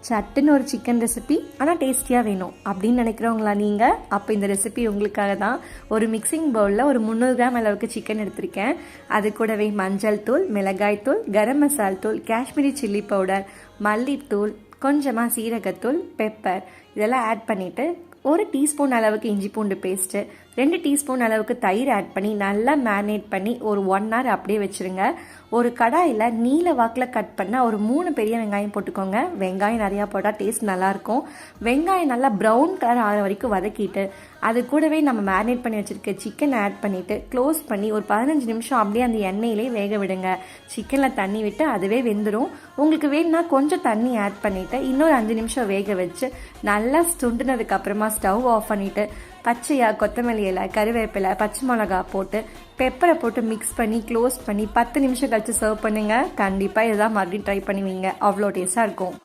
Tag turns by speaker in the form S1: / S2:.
S1: சட்டுன்னு ஒரு chicken recipe ஆனால் டேஸ்டியாக வேணும் அப்படின்னு நினைக்கிறவங்களா நீங்கள்? அப்போ இந்த ரெசிபி உங்களுக்காக தான். ஒரு மிக்சிங் பவுலில் ஒரு 300 கிராம் அளவுக்கு சிக்கன் எடுத்திருக்கேன். அது கூடவே மஞ்சள் தூள், மிளகாய் தூள், கரம் மசால் தூள், காஷ்மீரி சில்லி பவுடர், மல்லித்தூள், கொஞ்சமாக சீரகத்தூள், பெப்பர் இதெல்லாம் ஆட் பண்ணிவிட்டு 1 டீஸ்பூன் அளவுக்கு இஞ்சி பூண்டு பேஸ்ட்டு, 2 டீஸ்பூன் அளவுக்கு தயிர் ஆட் பண்ணி நல்லா மேரினேட் பண்ணி ஒரு 1 hour அப்படியே வச்சுருங்க. ஒரு கடாயில் நீல வாக்கில் கட் பண்ண ஒரு 3 பெரிய வெங்காயம் போட்டுக்கோங்க. வெங்காயம் நிறையா போட்டால் டேஸ்ட் நல்லாயிருக்கும். வெங்காயம் நல்லா ப்ரௌன் கலர் ஆகிற வரைக்கும் வதக்கிட்டு அது கூடவே நம்ம மேரினேட் பண்ணி வச்சுருக்க சிக்கன் ஆட் பண்ணிவிட்டு க்ளோஸ் பண்ணி ஒரு 15 நிமிஷம் அப்படியே அந்த எண்ணெயிலே வேக விடுங்க. சிக்கனில் தண்ணி விட்டு அதுவே வெந்துடும். உங்களுக்கு வேணும்னா கொஞ்சம் தண்ணி ஆட் பண்ணிவிட்டு இன்னொரு 5 நிமிஷம் வேக வச்சு நல்லா சுண்டுனதுக்கு அப்புறமா ஸ்டவ் ஆஃப் பண்ணிவிட்டு பச்சையாக கொத்தமல்லி இலை, கருவேப்பிலை, பச்சை மிளகா போட்டு பெப்பரை போட்டு மிக்ஸ் பண்ணி க்ளோஸ் பண்ணி 10 நிமிஷம் கழிச்சு சர்வ் பண்ணுங்கள். கண்டிப்பாக இதுதான் மறுபடியும் ட்ரை பண்ணுவீங்க. அவ்வளோ டேஸ்ட்டாக இருக்கும்.